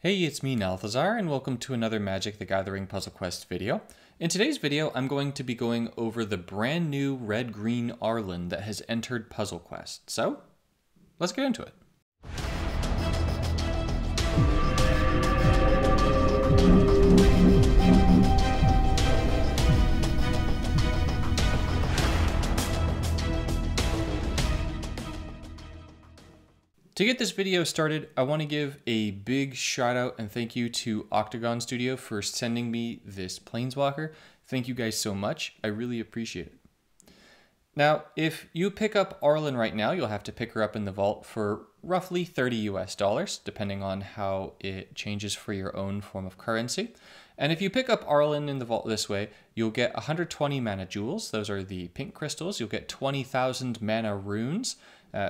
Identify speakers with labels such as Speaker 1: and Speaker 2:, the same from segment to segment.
Speaker 1: Hey, it's me, Nalthazar, and welcome to another Magic the Gathering Puzzle Quest video. In today's video, I'm going to be going over the brand new red-green Arlinn that has entered Puzzle Quest. So, let's get into it. To get this video started, I want to give a big shout out and thank you to Oktagon Studio for sending me this Planeswalker. Thank you guys so much. I really appreciate it. Now, if you pick up Arlinn right now, you'll have to pick her up in the vault for roughly $30 US, depending on how it changes for your own form of currency. And if you pick up Arlinn in the vault this way, you'll get 120 mana jewels. Those are the pink crystals. You'll get 20,000 mana runes,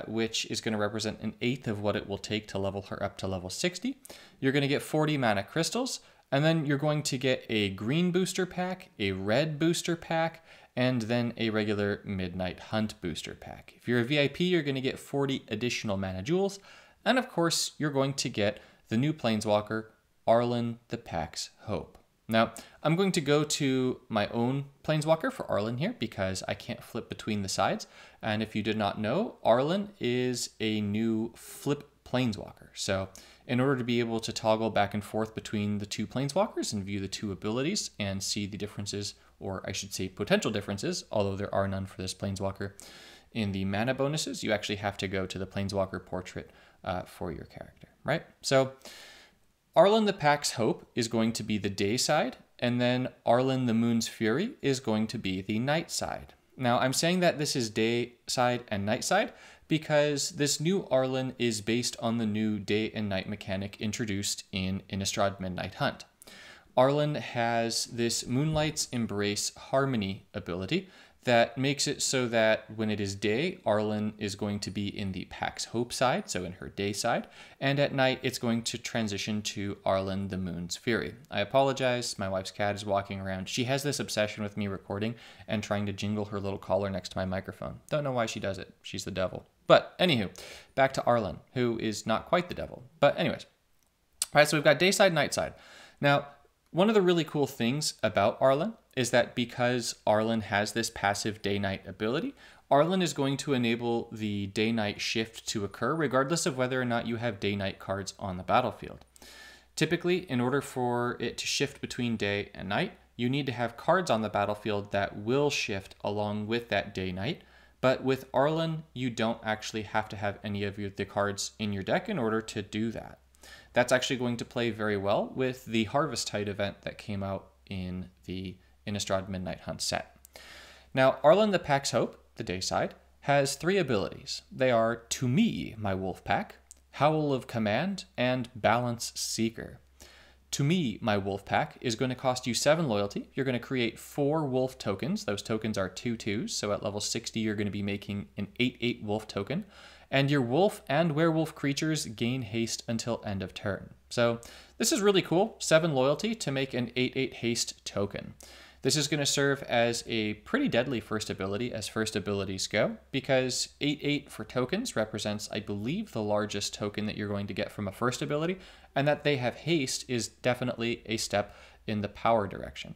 Speaker 1: which is going to represent an eighth of what it will take to level her up to level 60. You're going to get 40 mana crystals, and then you're going to get a green booster pack, a red booster pack, and then a regular Midnight Hunt booster pack. If you're a VIP, you're going to get 40 additional mana jewels, and of course, you're going to get the new Planeswalker, Arlinn the Pack's Hope. Now, I'm going to go to my own Planeswalker for Arlinn here because I can't flip between the sides. And if you did not know, Arlinn is a new flip Planeswalker. So in order to be able to toggle back and forth between the two Planeswalkers and view the two abilities and see the differences, or I should say potential differences, although there are none for this Planeswalker, in the mana bonuses, you actually have to go to the Planeswalker portrait for your character, right? So Arlinn the Pack's Hope is going to be the day side, and then Arlinn the Moon's Fury is going to be the night side. Now, I'm saying that this is day side and night side because this new Arlinn is based on the new day and night mechanic introduced in Innistrad Midnight Hunt. Arlinn has this Moonlight's Embrace Harmony ability that makes it so that when it is day, Arlinn is going to be in the Pack's Hope side, so in her day side, and at night it's going to transition to Arlinn the Moon's Fury. I apologize, my wife's cat is walking around. She has this obsession with me recording and trying to jingle her little collar next to my microphone. Don't know why she does it. She's the devil. But anywho, back to Arlinn, who is not quite the devil. But anyways, all right, so we've got day side, night side. Now, one of the really cool things about Arlinn is that because Arlinn has this passive day-night ability, Arlinn is going to enable the day-night shift to occur regardless of whether or not you have day-night cards on the battlefield. Typically, in order for it to shift between day and night, you need to have cards on the battlefield that will shift along with that day-night. But with Arlinn, you don't actually have to have any of the cards in your deck in order to do that. That's actually going to play very well with the Harvesttide event that came out in the Innistrad Midnight Hunt set. Now, Arlinn the Pack's Hope, the day side, has three abilities. They are To Me, My Wolf Pack, Howl of Command, and Balance Seeker. To Me, My Wolf Pack is going to cost you 7 loyalty. You're going to create 4 wolf tokens. Those tokens are 2/2s, so at level 60 you're going to be making an 8/8 wolf token. And your wolf and werewolf creatures gain haste until end of turn. So this is really cool, 7 loyalty to make an 8/8 haste token. This is going to serve as a pretty deadly first ability as first abilities go, because 8/8 for tokens represents, I believe, the largest token that you're going to get from a first ability, and that they have haste is definitely a step in the power direction.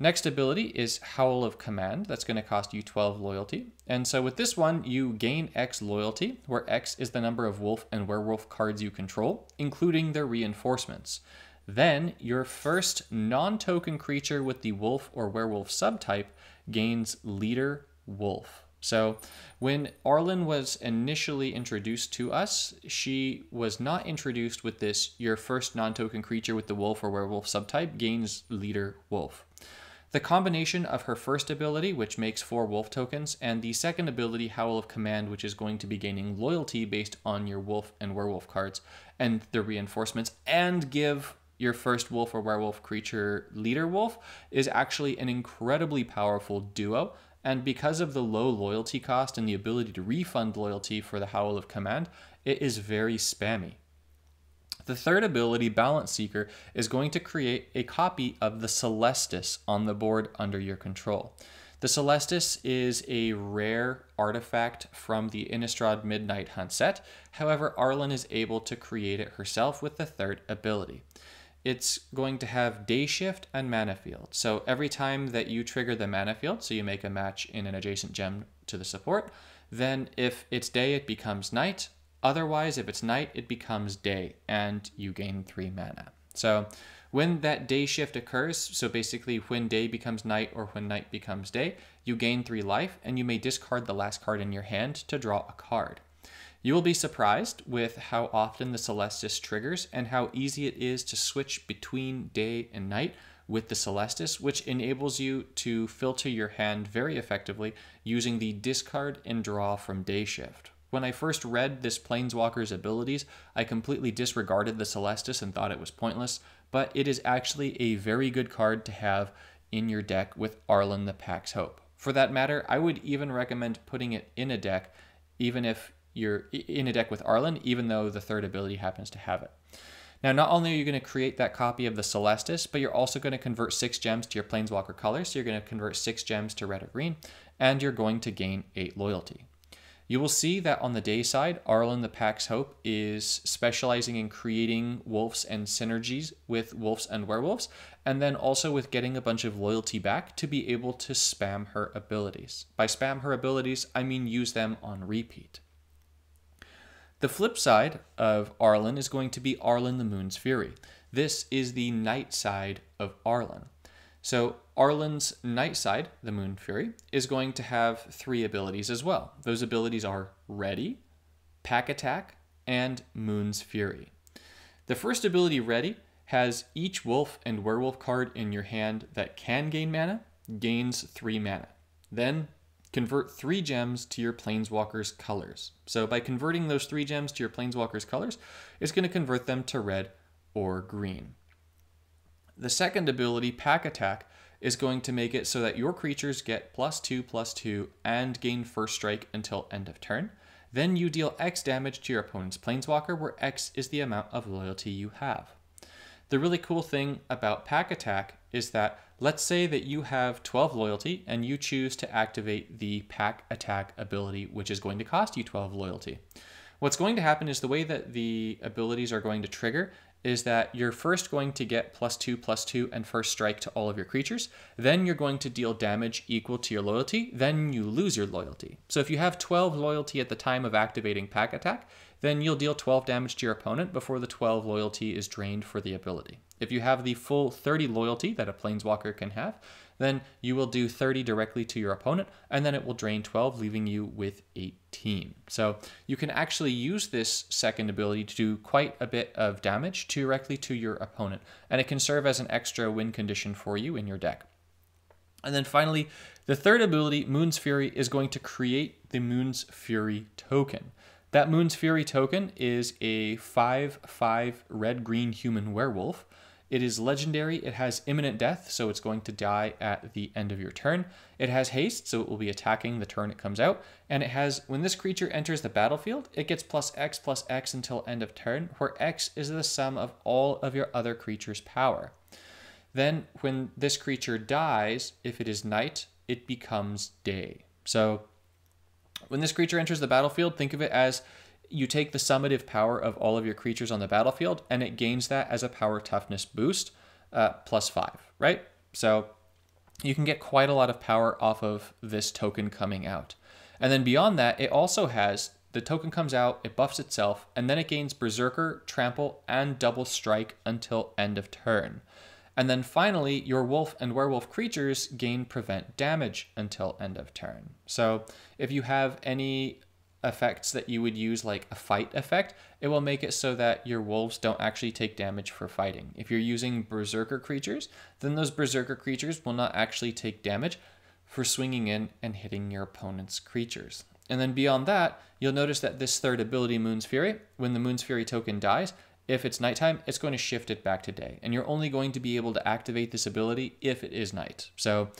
Speaker 1: Next ability is Howl of Command. That's going to cost you 12 loyalty. And so with this one, you gain X loyalty, where X is the number of wolf and werewolf cards you control, including their reinforcements. Then your first non-token creature with the wolf or werewolf subtype gains Leader Wolf. So when Arlinn was initially introduced to us, she was not introduced with this, your first non-token creature with the wolf or werewolf subtype gains Leader Wolf. The combination of her first ability, which makes 4 wolf tokens, and the second ability, Howl of Command, which is going to be gaining loyalty based on your wolf and werewolf cards and the reinforcements, and give your first wolf or werewolf creature Leader Wolf, is actually an incredibly powerful duo. And because of the low loyalty cost and the ability to refund loyalty for the Howl of Command, it is very spammy. The third ability, Balance Seeker, is going to create a copy of the Celestis on the board under your control. The Celestis is a rare artifact from the Innistrad Midnight Hunt set. However, Arlinn is able to create it herself with the third ability. It's going to have Day Shift and Mana Field. So every time that you trigger the Mana Field, so you make a match in an adjacent gem to the support, then if it's day, it becomes night. Otherwise, if it's night, it becomes day, and you gain 3 mana. So when that day shift occurs, so basically when day becomes night or when night becomes day, you gain 3 life, and you may discard the last card in your hand to draw a card. You will be surprised with how often the Celestis triggers and how easy it is to switch between day and night with the Celestis, which enables you to filter your hand very effectively using the discard and draw from Day Shift. When I first read this Planeswalker's abilities, I completely disregarded the Celestis and thought it was pointless, but it is actually a very good card to have in your deck with Arlinn the Pack's Hope. For that matter, I would even recommend putting it in a deck, even if you're in a deck with Arlinn, even though the third ability happens to have it. Now, not only are you going to create that copy of the Celestis, but you're also going to convert 6 gems to your Planeswalker colors. So you're going to convert 6 gems to red or green, and you're going to gain 8 loyalty. You will see that on the day side, Arlinn the Pack's Hope is specializing in creating wolves and synergies with wolves and werewolves, and then also with getting a bunch of loyalty back to be able to spam her abilities. By spam her abilities, I mean use them on repeat. The flip side of Arlinn is going to be Arlinn the Moon's Fury. This is the night side of Arlinn. So Arlinn's night side, the Moon Fury, is going to have 3 abilities as well. Those abilities are Ready, Pack Attack, and Moon's Fury. The first ability, Ready, has each wolf and werewolf card in your hand that can gain mana, gains 3 mana. Then convert 3 gems to your Planeswalker's colors. So by converting those 3 gems to your Planeswalker's colors, it's going to convert them to red or green. The second ability, Pack Attack, is going to make it so that your creatures get +2/+2 and gain first strike until end of turn. Then you deal X damage to your opponent's Planeswalker, where X is the amount of loyalty you have. The really cool thing about Pack Attack is that let's say that you have 12 loyalty and you choose to activate the Pack Attack ability, which is going to cost you 12 loyalty. What's going to happen is the way that the abilities are going to trigger is that you're first going to get +2/+2 and first strike to all of your creatures. Then you're going to deal damage equal to your loyalty. Then you lose your loyalty. So if you have 12 loyalty at the time of activating Pack Attack, then you'll deal 12 damage to your opponent before the 12 loyalty is drained for the ability. If you have the full 30 loyalty that a Planeswalker can have, then you will do 30 directly to your opponent, and then it will drain 12, leaving you with 18. So you can actually use this second ability to do quite a bit of damage directly to your opponent, and it can serve as an extra win condition for you in your deck. And then finally, the third ability, Moon's Fury, is going to create the Moon's Fury token. That Moon's Fury token is a 5/5 red-green human werewolf. It is legendary, it has imminent death, so it's going to die at the end of your turn. It has haste, so it will be attacking the turn it comes out. And it has, when this creature enters the battlefield, it gets +X/+X until end of turn, where X is the sum of all of your other creature's power. Then, when this creature dies, if it is night, it becomes day. So, when this creature enters the battlefield, think of it as you take the summative power of all of your creatures on the battlefield, and it gains that as a power toughness boost, +5, right? So you can get quite a lot of power off of this token coming out. And then beyond that, it also has, the token comes out, it buffs itself, and then it gains Berserker, Trample, and Double Strike until end of turn. And then finally, your wolf and werewolf creatures gain Prevent Damage until end of turn. So if you have any effects that you would use, like a fight effect, it will make it so that your wolves don't actually take damage for fighting. If you're using berserker creatures, then those berserker creatures will not actually take damage for swinging in and hitting your opponent's creatures. And then beyond that, you'll notice that this third ability, Moon's Fury, when the Moon's Fury token dies, if it's nighttime, it's going to shift it back to day. And you're only going to be able to activate this ability if it is night. So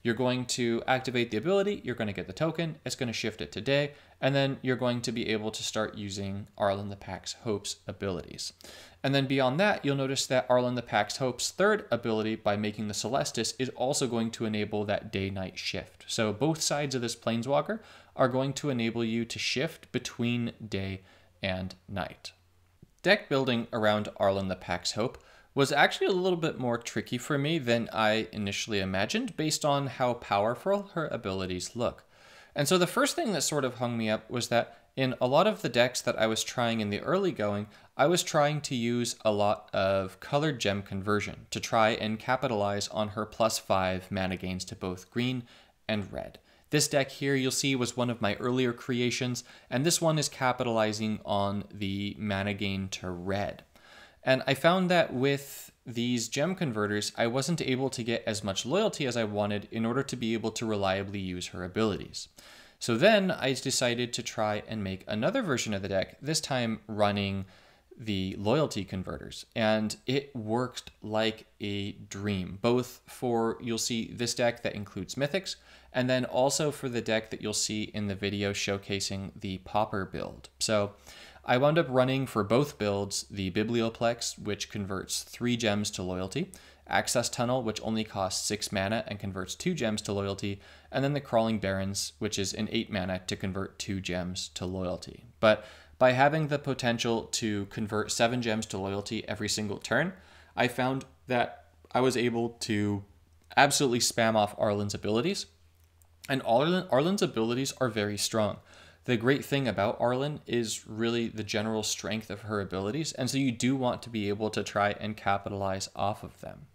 Speaker 1: You're going to activate the ability, you're going to get the token, it's going to shift it to day, and then you're going to be able to start using Arlinn the Pack's Hope's abilities. And then beyond that, you'll notice that Arlinn the Pack's Hope's third ability, by making the Celestis, is also going to enable that day-night shift. So both sides of this Planeswalker are going to enable you to shift between day and night. Deck building around Arlinn the Pack's Hope was actually a little bit more tricky for me than I initially imagined based on how powerful her abilities look. And so the first thing that sort of hung me up was that in a lot of the decks that I was trying in the early going, I was trying to use a lot of colored gem conversion to try and capitalize on her +5 mana gains to both green and red. This deck here, you'll see, was one of my earlier creations, and this one is capitalizing on the mana gain to red. And I found that with these gem converters, I wasn't able to get as much loyalty as I wanted in order to be able to reliably use her abilities. So then I decided to try and make another version of the deck, this time running the loyalty converters, and it worked like a dream, both for, you'll see, this deck that includes mythics, and then also for the deck that you'll see in the video showcasing the Pauper build. So I wound up running for both builds the Biblioplex, which converts 3 gems to loyalty, Access Tunnel, which only costs 6 mana and converts 2 gems to loyalty, and then the Crawling Barrens, which is an 8 mana to convert 2 gems to loyalty. But by having the potential to convert 7 gems to loyalty every single turn, I found that I was able to absolutely spam off Arlinn's abilities. And Arlinn's abilities are very strong. The great thing about Arlinn is really the general strength of her abilities, and so you do want to be able to try and capitalize off of them.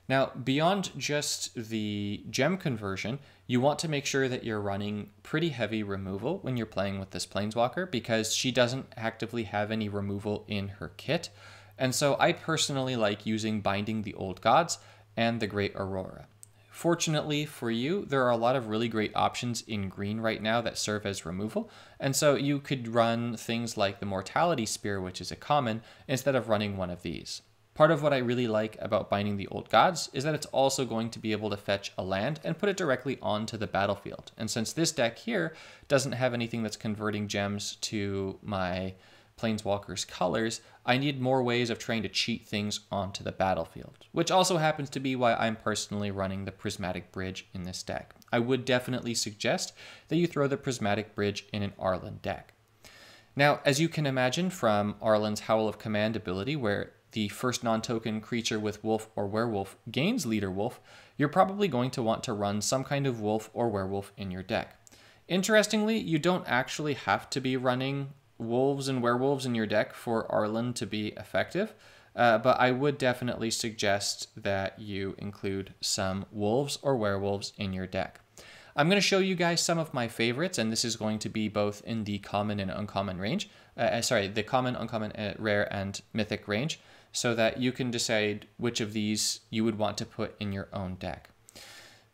Speaker 1: Now, beyond just the gem conversion, you want to make sure that you're running pretty heavy removal when you're playing with this Planeswalker, because she doesn't actively have any removal in her kit. And so I personally like using Binding the Old Gods and the Great Aurora. Fortunately for you, there are a lot of really great options in green right now that serve as removal, and so you could run things like the Mortality Spear, which is a common, instead of running one of these. Part of what I really like about Binding the Old Gods is that it's also going to be able to fetch a land and put it directly onto the battlefield. And since this deck here doesn't have anything that's converting gems to my Planeswalker's colors, I need more ways of trying to cheat things onto the battlefield, which also happens to be why I'm personally running the Prismatic Bridge in this deck. I would definitely suggest that you throw the Prismatic Bridge in an Arlinn deck. Now, as you can imagine from Arlinn's Howl of Command ability, where the first non-token creature with wolf or werewolf gains Leader Wolf, you're probably going to want to run some kind of wolf or werewolf in your deck. Interestingly, you don't actually have to be running wolves and werewolves in your deck for Arlinn to be effective, but I would definitely suggest that you include some wolves or werewolves in your deck. I'm going to show you guys some of my favorites, and this is going to be both in the common and uncommon range, the common, uncommon, rare, and mythic range, so that you can decide which of these you would want to put in your own deck.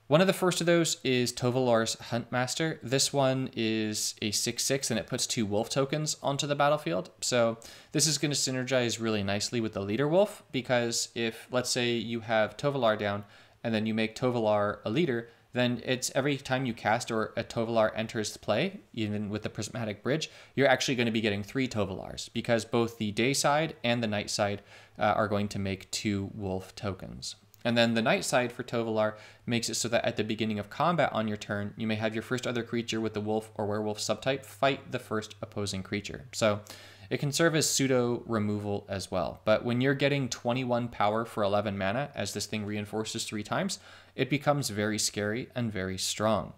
Speaker 1: One of the first of those is Tovolar's Huntmaster. This one is a 6/6 and it puts 2 wolf tokens onto the battlefield. So this is going to synergize really nicely with the Leader Wolf, because if, let's say, you have Tovolar down and then you make Tovolar a leader, then it's every time you cast or a Tovolar enters play, even with the Prismatic Bridge, you're actually going to be getting 3 Tovolars, because both the day side and the night side are going to make 2 wolf tokens. And then the night side for Tovolar makes it so that at the beginning of combat on your turn, you may have your first other creature with the wolf or werewolf subtype fight the first opposing creature. So it can serve as pseudo removal as well. But when you're getting 21 power for 11 mana, as this thing reinforces 3 times, it becomes very scary and very strong.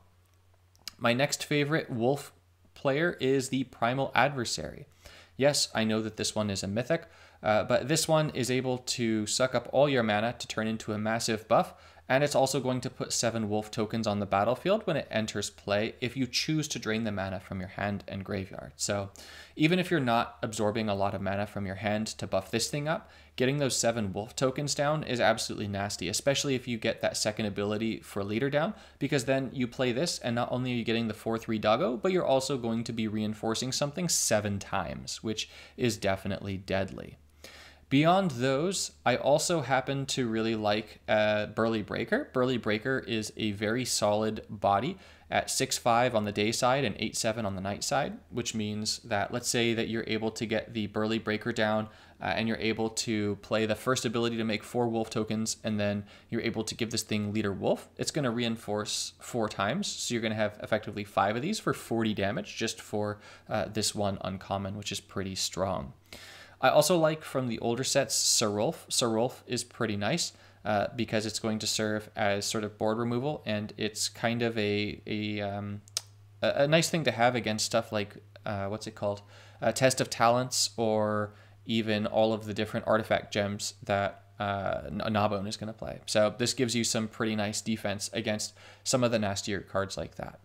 Speaker 1: My next favorite wolf player is the Primal Adversary. Yes, I know that this one is a mythic, but this one is able to suck up all your mana to turn into a massive buff, and it's also going to put 7 wolf tokens on the battlefield when it enters play if you choose to drain the mana from your hand and graveyard. So even if you're not absorbing a lot of mana from your hand to buff this thing up, getting those 7 wolf tokens down is absolutely nasty, especially if you get that second ability for leader down, because then you play this and not only are you getting the 4/3 doggo, but you're also going to be reinforcing something 7 times, which is definitely deadly. Beyond those, I also happen to really like Burly Breaker. Burly Breaker is a very solid body at 6/5 on the day side and 8/7 on the night side, which means that let's say that you're able to get the Burly Breaker down and you're able to play the first ability to make 4 wolf tokens, and then you're able to give this thing Leader Wolf. It's going to reinforce 4 times, so you're going to have effectively 5 of these for 40 damage just for this one uncommon, which is pretty strong. I also like from the older sets Serulf. Serulf is pretty nice because it's going to serve as sort of board removal, and it's kind of a nice thing to have against stuff like, what's it called? Test of Talents, or even all of the different artifact gems that Nabon is going to play. So this gives you some pretty nice defense against some of the nastier cards like that.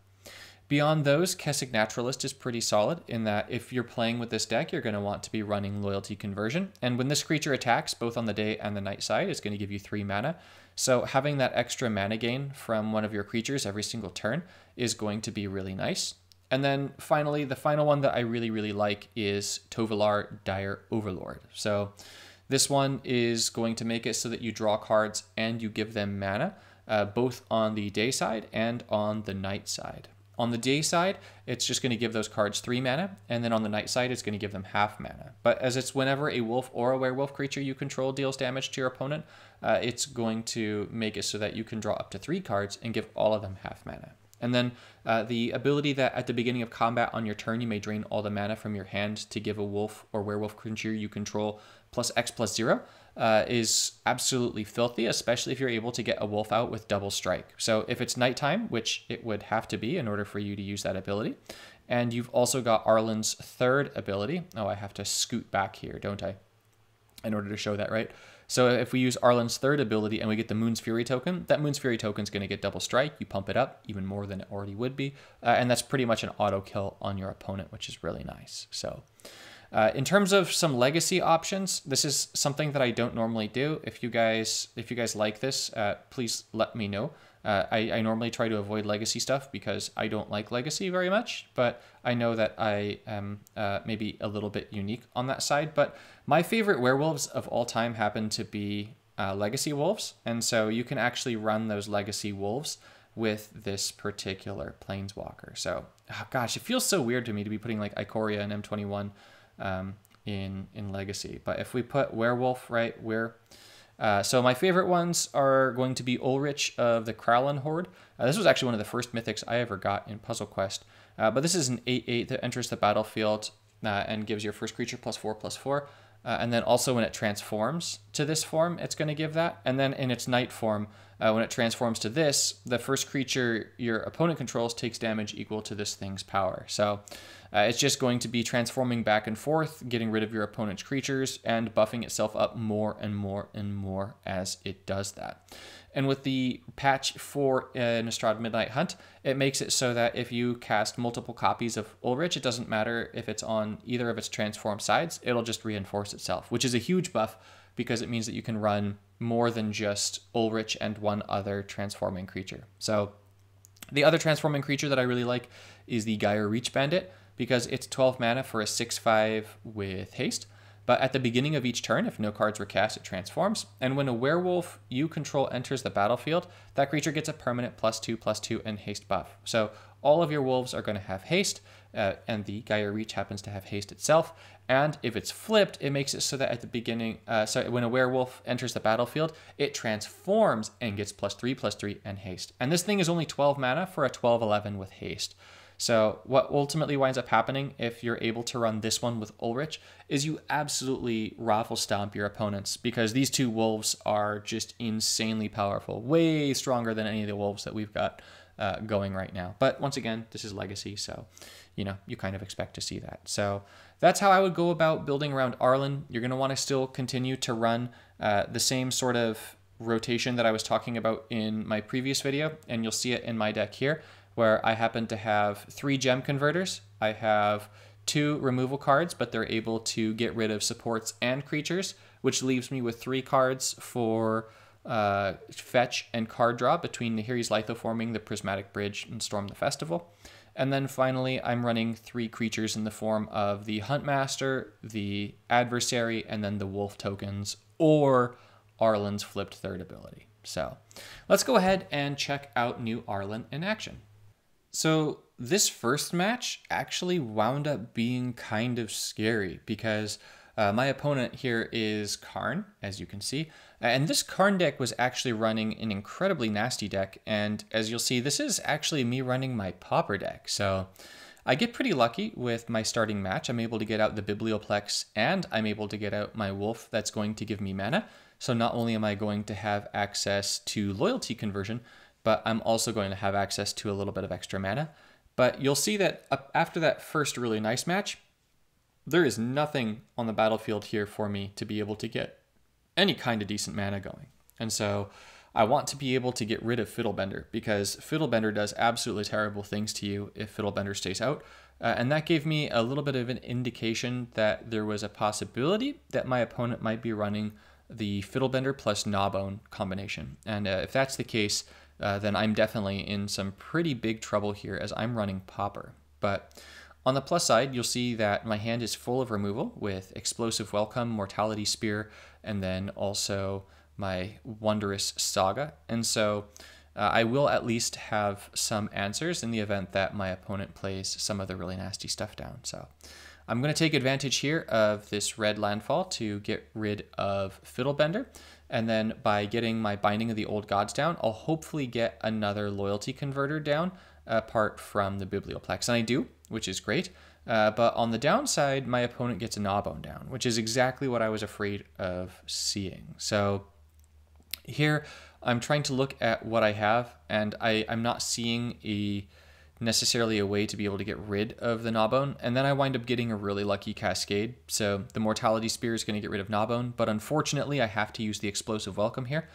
Speaker 1: Beyond those, Kessig Naturalist is pretty solid in that if you're playing with this deck, you're going to want to be running Loyalty Conversion. And when this creature attacks, both on the day and the night side, it's going to give you 3 mana. So having that extra mana gain from one of your creatures every single turn is going to be really nice. And then finally, the final one that I really, really like is Tovolar, Dire Overlord. So this one is going to make it so that you draw cards and you give them mana, both on the day side and on the night side. On the day side, it's just going to give those cards 3 mana, and then on the night side, it's going to give them half mana. But as it's whenever a wolf or a werewolf creature you control deals damage to your opponent, it's going to make it so that you can draw up to 3 cards and give all of them half mana. And then the ability that at the beginning of combat on your turn, you may drain all the mana from your hand to give a wolf or werewolf creature you control +X+0 is absolutely filthy, especially if you're able to get a wolf out with double strike. So if it's nighttime, which it would have to be in order for you to use that ability, and you've also got Arlinn's third ability. Oh, I have to scoot back here, don't I? In order to show that, right? So if we use Arlinn's third ability and we get the Moon's Fury token, that Moon's Fury token is going to get double strike. You pump it up even more than it already would be. And that's pretty much an auto kill on your opponent, which is really nice. So in terms of some legacy options, this is something that I don't normally do. If you guys like this, please let me know. I normally try to avoid legacy stuff because I don't like legacy very much, but I know that I am maybe a little bit unique on that side. But my favorite werewolves of all time happen to be legacy wolves, and so you can actually run those legacy wolves with this particular planeswalker. So, oh gosh, it feels so weird to me to be putting like Ikoria and M21 in legacy. But if we put werewolf, right, so my favorite ones are going to be Ulrich of the Kralin Horde. This was actually one of the first mythics I ever got in Puzzle Quest. But this is an 8/8 that enters the battlefield and gives your first creature +4/+4. And then also when it transforms to this form, it's going to give that. And then in its night form, when it transforms to this, the first creature your opponent controls takes damage equal to this thing's power. So it's just going to be transforming back and forth, getting rid of your opponent's creatures, and buffing itself up more and more and more as it does that. And with the patch for Innistrad Midnight Hunt, it makes it so that if you cast multiple copies of Ulrich, it doesn't matter if it's on either of its transform sides, it'll just reinforce itself, which is a huge buff because it means that you can run more than just Ulrich and one other transforming creature. So the other transforming creature that I really like is the Gyre Reach Bandit, because it's 12 mana for a 6/5 with haste. But at the beginning of each turn, if no cards were cast, it transforms. And when a werewolf you control enters the battlefield, that creature gets a permanent +2/+2 and haste buff. So all of your wolves are going to have haste, and the Gyre Reach happens to have haste itself. And if it's flipped, it makes it so that at the beginning, when a werewolf enters the battlefield, it transforms and gets +3/+3 and haste. And this thing is only 12 mana for a 12/11 with haste. So what ultimately winds up happening if you're able to run this one with Ulrich is you absolutely raffle stomp your opponents, because these two wolves are just insanely powerful, way stronger than any of the wolves that we've got going right now. But once again, this is legacy, so you kind of expect to see that. So that's how I would go about building around Arlinn. You're going to want to still continue to run the same sort of rotation that I was talking about in my previous video, and you'll see it in my deck here, where I happen to have 3 gem converters. I have 2 removal cards, but they're able to get rid of supports and creatures, which leaves me with 3 cards for fetch and card draw between Nahiri's Lithoforming, the Prismatic Bridge, and Storm the Festival. And then finally, I'm running 3 creatures in the form of the Huntmaster, the Adversary, and then the Wolf tokens, or Arlinn's flipped third ability. So let's go ahead and check out new Arlinn in action. So this first match actually wound up being kind of scary because my opponent here is Karn, as you can see. And this Karn deck was actually running an incredibly nasty deck. And as you'll see, this is actually me running my Pauper deck. So I get pretty lucky with my starting match. I'm able to get out the Biblioplex and I'm able to get out my Wolf that's going to give me mana. So not only am I going to have access to loyalty conversion, but I'm also going to have access to a little bit of extra mana. But you'll see that after that first really nice match, there is nothing on the battlefield here for me to be able to get any kind of decent mana going. And so I want to be able to get rid of Fiddlebender because Fiddlebender does absolutely terrible things to you if Fiddlebender stays out. And that gave me a little bit of an indication that there was a possibility that my opponent might be running the Fiddlebender plus Gnawbone combination. And if that's the case, then I'm definitely in some pretty big trouble here as I'm running Pauper. But on the plus side, you'll see that my hand is full of removal with Explosive Welcome, Mortality Spear, and then also my Wondrous Saga. And so I will at least have some answers in the event that my opponent plays some of the really nasty stuff down. So I'm going to take advantage here of this red landfall to get rid of Fiddlebender. And then by getting my Binding of the Old Gods down, I'll hopefully get another loyalty converter down apart from the Biblioplex. And I do, which is great. But on the downside, my opponent gets a Gnawbone down, which is exactly what I was afraid of seeing. So here I'm trying to look at what I have, and I'm not seeing necessarily a way to be able to get rid of the Gnawbone. And then I wind up getting a really lucky Cascade. So the Mortality Spear is going to get rid of Gnawbone, but unfortunately I have to use the Explosive Welcome here.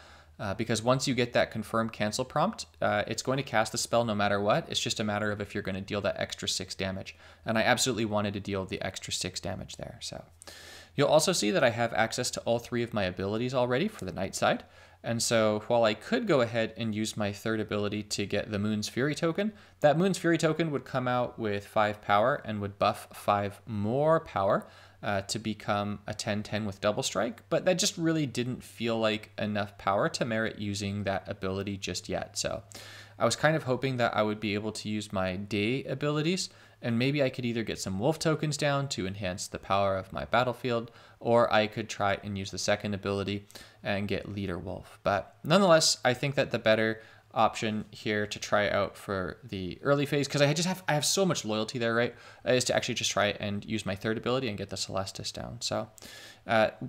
Speaker 1: Because once you get that confirmed cancel prompt, it's going to cast the spell no matter what. It's just a matter of if you're going to deal that extra 6 damage. And I absolutely wanted to deal the extra 6 damage there. So you'll also see that I have access to all 3 of my abilities already for the night side. And so while I could go ahead and use my third ability to get the Moon's Fury token, that Moon's Fury token would come out with 5 power and would buff 5 more power. To become a 10/10 with Double Strike, but that just really didn't feel like enough power to merit using that ability just yet. So I was kind of hoping that I would be able to use my day abilities, and maybe I could either get some Wolf tokens down to enhance the power of my battlefield, or I could try and use the second ability and get Leader Wolf. But nonetheless, I think that the better option here to try out for the early phase, because I have so much loyalty there, right, is to actually just try and use my third ability and get the Celestis down. So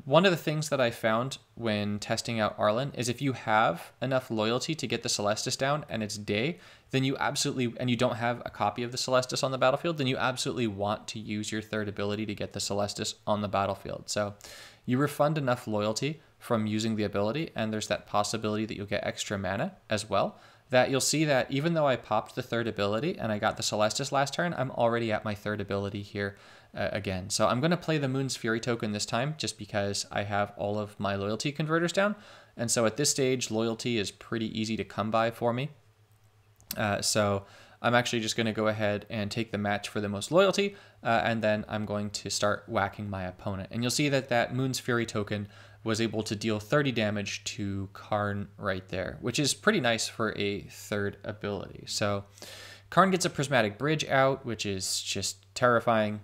Speaker 1: one of the things that I found when testing out Arlinn is if you have enough loyalty to get the Celestis down and it's day, then you absolutely, and you don't have a copy of the Celestis on the battlefield, then you absolutely want to use your third ability to get the Celestis on the battlefield. So you refund enough loyalty from using the ability, and there's that possibility that you'll get extra mana as well, that you'll see that even though I popped the third ability and I got the Celestis last turn, I'm already at my third ability here again. So I'm going to play the Moon's Fury token this time just because I have all of my loyalty converters down. And so at this stage, loyalty is pretty easy to come by for me. So I'm actually just going to go ahead and take the match for the most loyalty, and then I'm going to start whacking my opponent. And you'll see that that Moon's Fury token was able to deal 30 damage to Karn right there, which is pretty nice for a third ability. So Karn gets a Prismatic Bridge out, which is just terrifying.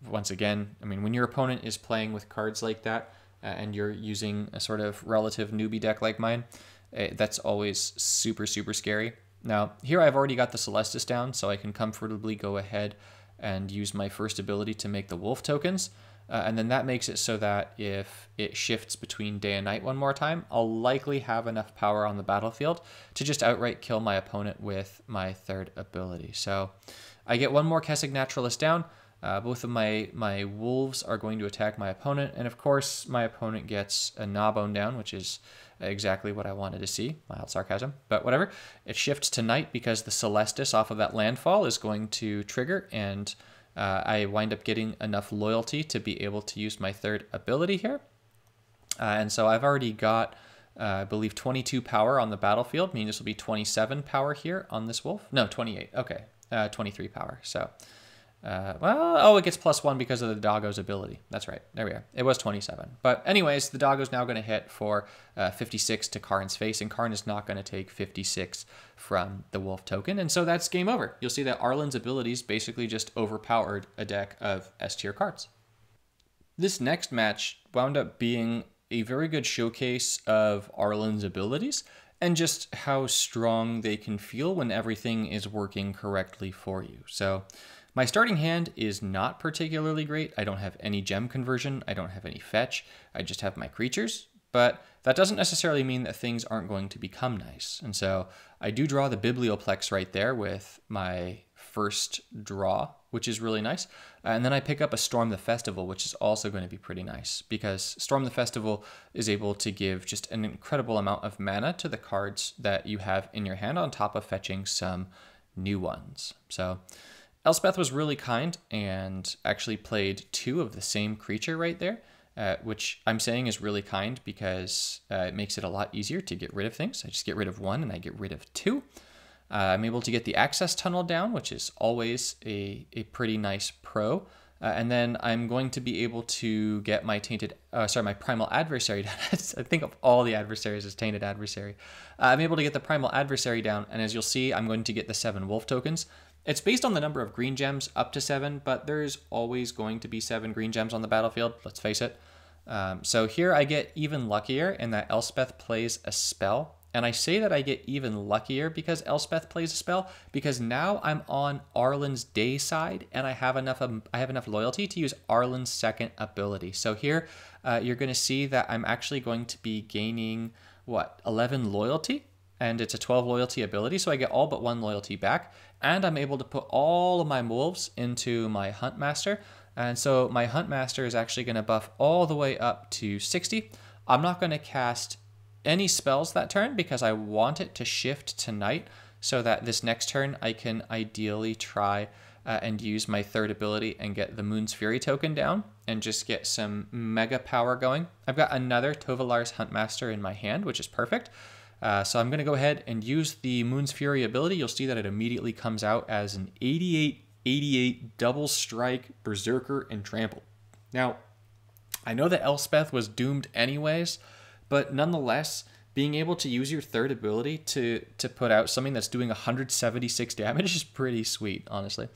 Speaker 1: Once again, I mean, when your opponent is playing with cards like that, and you're using a sort of relative newbie deck like mine, that's always super, super scary. Now, here I've already got the Celestis down, so I can comfortably go ahead and use my first ability to make the Wolf tokens. And then that makes it so that if it shifts between day and night one more time, I'll likely have enough power on the battlefield to just outright kill my opponent with my third ability. So I get one more Kessig Naturalist down. Both of my wolves are going to attack my opponent. And of course, my opponent gets a Gnawbone down, which is exactly what I wanted to see. Mild sarcasm, but whatever. It shifts to night because the Celestis off of that landfall is going to trigger, and I wind up getting enough loyalty to be able to use my third ability here. And so I've already got, I believe, 22 power on the battlefield, meaning this will be 27 power here on this wolf. No, 28. Okay. 23 power. So, well, oh, it gets +1 because of the doggo's ability. That's right. There we are. It was 27. But anyways, the doggo's now going to hit for 56 to Karn's face, and Karn is not going to take 56 from the wolf token. And so that's game over. You'll see that Arlinn's abilities basically just overpowered a deck of S-tier cards. This next match wound up being a very good showcase of Arlinn's abilities and just how strong they can feel when everything is working correctly for you. So my starting hand is not particularly great. I don't have any gem conversion. I don't have any fetch. I just have my creatures. But that doesn't necessarily mean that things aren't going to become nice. And so I do draw the Biblioplex right there with my first draw, which is really nice. And then I pick up a Storm the Festival, which is also going to be pretty nice because Storm the Festival is able to give just an incredible amount of mana to the cards that you have in your hand on top of fetching some new ones. So Elspeth was really kind and actually played 2 of the same creature right there, which I'm saying is really kind because it makes it a lot easier to get rid of things. I just get rid of 1 and I get rid of 2. I'm able to get the access tunnel down, which is always a pretty nice pro. And then I'm going to be able to get my my primal adversary down. I think of all the adversaries as tainted adversary. I'm able to get the primal adversary down, and as you'll see, I'm going to get the 7 wolf tokens. It's based on the number of green gems up to 7, but there's always going to be 7 green gems on the battlefield, let's face it. So here I get even luckier in that Elspeth plays a spell. And I say that I get even luckier because Elspeth plays a spell because now I'm on Arlinn's Dayside and I have enough loyalty to use Arlinn's second ability. So here you're going to see that I'm actually going to be gaining, 11 loyalty? And it's a 12 loyalty ability, so I get all but 1 loyalty back. And I'm able to put all of my wolves into my Huntmaster. And so my Huntmaster is actually going to buff all the way up to 60. I'm not going to cast any spells that turn because I want it to shift to night so that this next turn I can ideally try and use my 3rd ability and get the Moon's Fury token down and just get some mega power going. I've got another Tovalar's Huntmaster in my hand, which is perfect. So I'm going to go ahead and use the Moon's Fury ability. You'll see that it immediately comes out as an 88/88 double strike, Berserker, and Trample. Now, I know that Elspeth was doomed anyways, but nonetheless, being able to use your 3rd ability to put out something that's doing 176 damage is pretty sweet, honestly.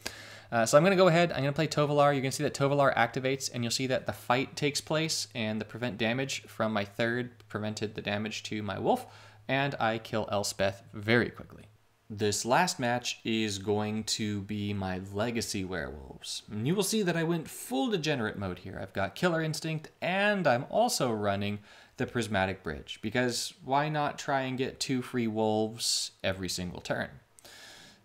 Speaker 1: So I'm going to go ahead, I'm going to play Tovalar. You can see that Tovalar activates, and you'll see that the fight takes place, and the prevent damage from my 3rd prevented the damage to my wolf, and I kill Elspeth very quickly. This last match is going to be my Legacy Werewolves. And you will see that I went full degenerate mode here. I've got Killer Instinct, and I'm also running the Prismatic Bridge, because why not try and get 2 free wolves every single turn?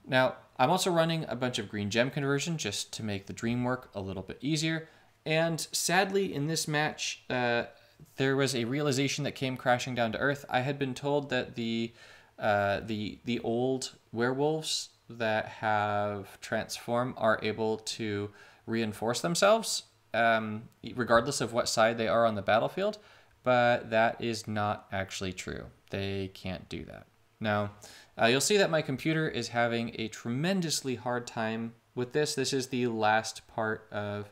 Speaker 1: Now, I'm also running a bunch of green gem conversion just to make the dream work a little bit easier, and sadly in this match, there was a realization that came crashing down to earth. I had been told that the old werewolves that have transform are able to reinforce themselves, regardless of what side they are on the battlefield. But that is not actually true. They can't do that. Now, you'll see that my computer is having a tremendously hard time with this. This is the last part of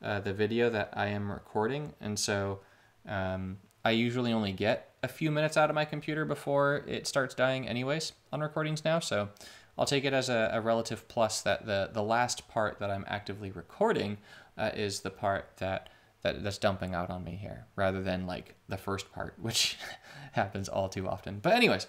Speaker 1: the video that I am recording, and so I usually only get a few minutes out of my computer before it starts dying anyways on recordings now, so I'll take it as a relative plus that the last part that I'm actively recording is the part that's dumping out on me here, rather than like the first part, which happens all too often. But anyways,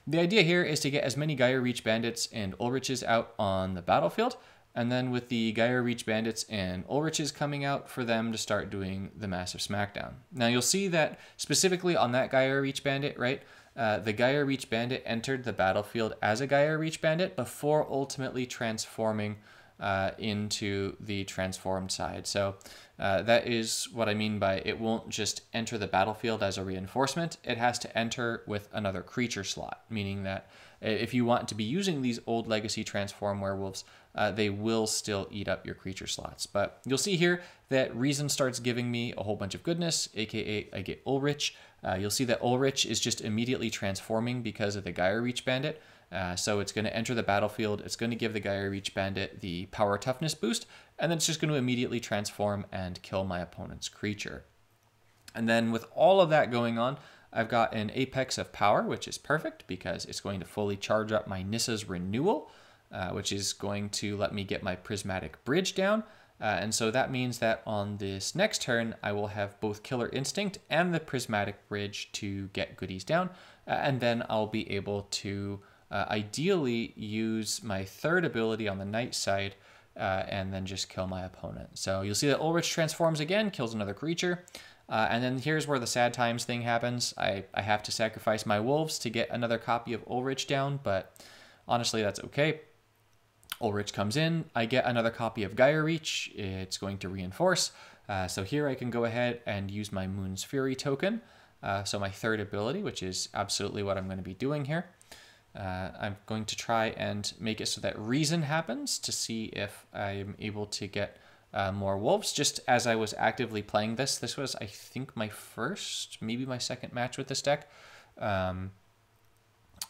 Speaker 1: the idea here is to get as many Gaia Reach Bandits and Ulriches out on the battlefield, and then with the Gaia Reach Bandits and Ulriches coming out, for them to start doing the massive smackdown. Now you'll see that specifically on that Gaia Reach Bandit, right? The Gaia Reach Bandit entered the battlefield as a Gaia Reach Bandit before ultimately transforming into the transformed side. So that is what I mean by it won't just enter the battlefield as a reinforcement. It has to enter with another creature slot, meaning that if you want to be using these old legacy transform werewolves, they will still eat up your creature slots. But you'll see here that Reason starts giving me a whole bunch of goodness, aka I get Ulrich. You'll see that Ulrich is just immediately transforming because of the Gaia Reach Bandit. So it's going to enter the battlefield, it's going to give the Gaia Reach Bandit the power toughness boost, and then it's just going to immediately transform and kill my opponent's creature. And then with all of that going on, I've got an Apex of Power, which is perfect because it's going to fully charge up my Nissa's Renewal, which is going to let me get my Prismatic Bridge down. And so that means that on this next turn, I will have both Killer Instinct and the Prismatic Bridge to get goodies down. And then I'll be able to ideally use my third ability on the night side and then just kill my opponent. So you'll see that Ulrich transforms again, kills another creature. And then here's where the sad times thing happens. I have to sacrifice my wolves to get another copy of Ulrich down, but honestly, that's okay. Ulrich comes in, I get another copy of Gaia Reach, it's going to reinforce. So here I can go ahead and use my Moon's Fury token. So my third ability, which is absolutely what I'm going to be doing here. I'm going to try and make it so that Reason happens to see if I'm able to get more wolves. Just as I was actively playing this was, I think, my first, maybe my second match with this deck.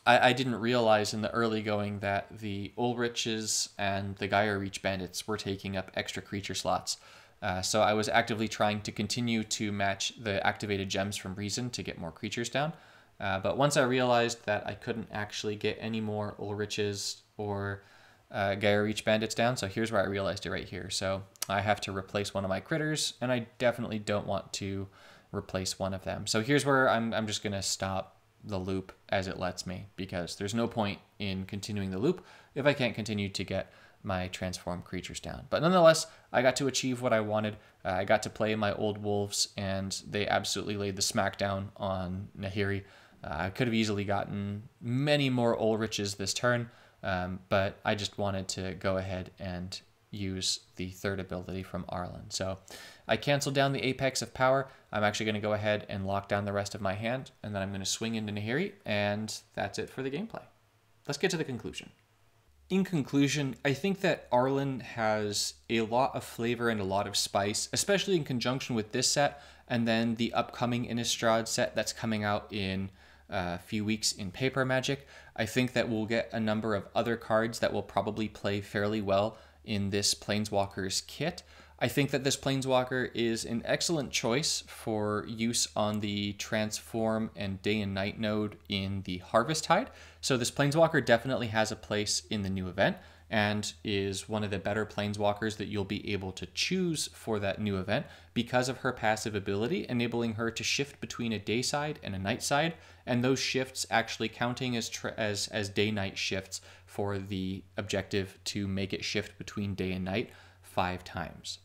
Speaker 1: I didn't realize in the early going that the Ulriches and the Gaia Reach Bandits were taking up extra creature slots. So I was actively trying to continue to match the activated gems from Reason to get more creatures down. But once I realized that I couldn't actually get any more Ulriches or Gaia Reach Bandits down, so here's where I realized it right here. So I have to replace one of my critters, and I definitely don't want to replace one of them. So here's where I'm just going to stop the loop as it lets me, because there's no point in continuing the loop if I can't continue to get my transformed creatures down. But nonetheless, I got to achieve what I wanted. I got to play my old wolves, and they absolutely laid the smackdown on Nahiri. I could have easily gotten many more Ulriches this turn, but I just wanted to go ahead and use the third ability from Arlinn. So I canceled down the Apex of Power. I'm actually going to go ahead and lock down the rest of my hand, and then I'm going to swing into Nahiri, and that's it for the gameplay. Let's get to the conclusion. In conclusion, I think that Arlinn has a lot of flavor and a lot of spice, especially in conjunction with this set, and then the upcoming Innistrad set that's coming out in a few weeks in Paper Magic. I think that we'll get a number of other cards that will probably play fairly well in this Planeswalker's kit. I think that this Planeswalker is an excellent choice for use on the Transform and Day and Night node in the Harvest Tide. So this Planeswalker definitely has a place in the new event and is one of the better Planeswalkers that you'll be able to choose for that new event because of her passive ability, enabling her to shift between a day side and a night side, and those shifts actually counting as day-night shifts for the objective to make it shift between day and night 5 times.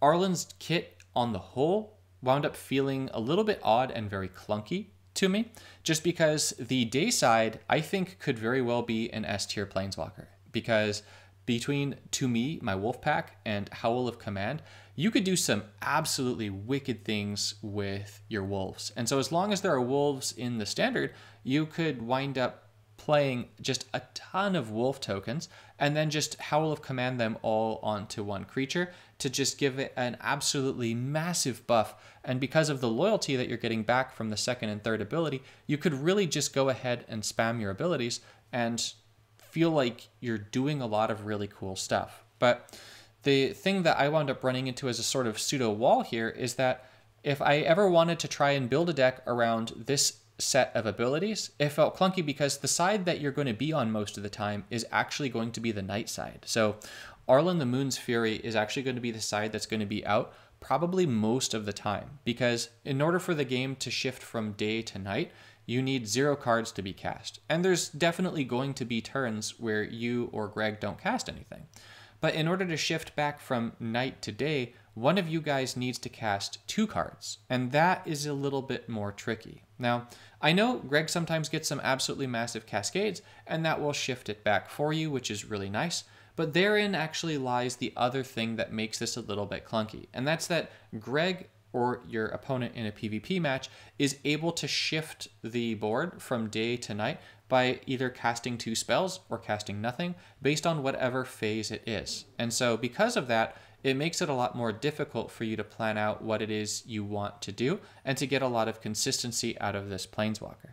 Speaker 1: Arlinn's kit on the whole wound up feeling a little bit odd and very clunky to me, just because the Dayside, I think, could very well be an S-tier Planeswalker. Because between, to me, my Wolfpack and Howl of Command, you could do some absolutely wicked things with your wolves. And so as long as there are wolves in the standard, you could wind up playing just a ton of wolf tokens and then just Howl of Command them all onto one creature to just give it an absolutely massive buff. And because of the loyalty that you're getting back from the second and third ability, you could really just go ahead and spam your abilities and feel like you're doing a lot of really cool stuff. But the thing that I wound up running into as a sort of pseudo wall here is that if I ever wanted to try and build a deck around this set of abilities, it felt clunky because the side that you're going to be on most of the time is actually going to be the night side. So Arlinn the Moon's Fury is actually going to be the side that's going to be out probably most of the time, because in order for the game to shift from day to night, you need 0 cards to be cast. And there's definitely going to be turns where you or Greg don't cast anything. But in order to shift back from night to day, one of you guys needs to cast 2 cards. And that is a little bit more tricky. Now, I know Greg sometimes gets some absolutely massive cascades, and that will shift it back for you, which is really nice. But therein actually lies the other thing that makes this a little bit clunky. And that's that Greg or your opponent in a PvP match is able to shift the board from day to night by either casting 2 spells or casting nothing based on whatever phase it is. And so because of that, it makes it a lot more difficult for you to plan out what it is you want to do and to get a lot of consistency out of this Planeswalker.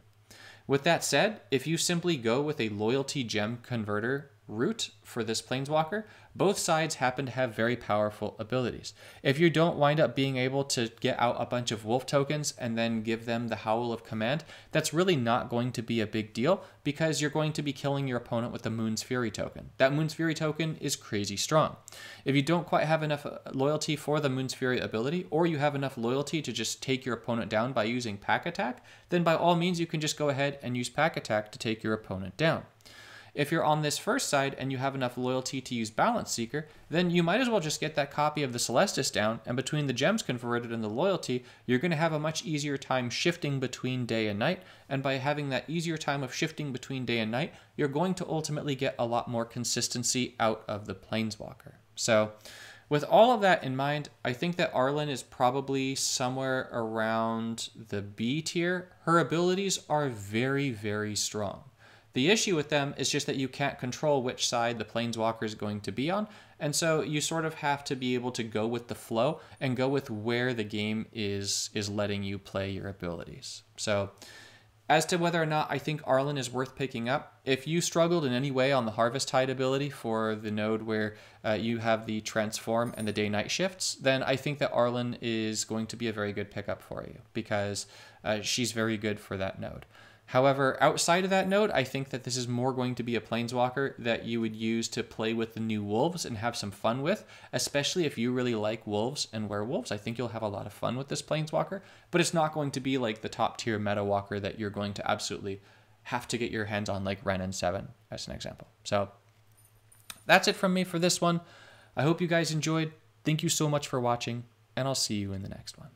Speaker 1: With that said, if you simply go with a loyalty gem converter route for this Planeswalker, both sides happen to have very powerful abilities. If you don't wind up being able to get out a bunch of wolf tokens and then give them the Howl of Command, that's really not going to be a big deal because you're going to be killing your opponent with the Moon's Fury token. That Moon's Fury token is crazy strong. If you don't quite have enough loyalty for the Moon's Fury ability, or you have enough loyalty to just take your opponent down by using Pack Attack, then by all means you can just go ahead and use Pack Attack to take your opponent down. If you're on this first side and you have enough loyalty to use Balance Seeker, then you might as well just get that copy of the Celestis down, and between the gems converted and the loyalty, you're going to have a much easier time shifting between day and night, and by having that easier time of shifting between day and night, you're going to ultimately get a lot more consistency out of the Planeswalker. So, with all of that in mind, I think that Arlinn is probably somewhere around the B tier. Her abilities are very, very strong. The issue with them is just that you can't control which side the Planeswalker is going to be on, and so you sort of have to be able to go with the flow and go with where the game is letting you play your abilities. So, as to whether or not I think Arlinn is worth picking up, if you struggled in any way on the Harvest Tide ability for the node where you have the Transform and the Day-Night shifts, then I think that Arlinn is going to be a very good pickup for you because she's very good for that node. However, outside of that node, I think that this is more going to be a Planeswalker that you would use to play with the new wolves and have some fun with, especially if you really like wolves and werewolves. I think you'll have a lot of fun with this Planeswalker, but it's not going to be like the top tier meta walker that you're going to absolutely have to get your hands on, like Wrenn and 7 as an example. So that's it from me for this one. I hope you guys enjoyed. Thank you so much for watching, and I'll see you in the next one.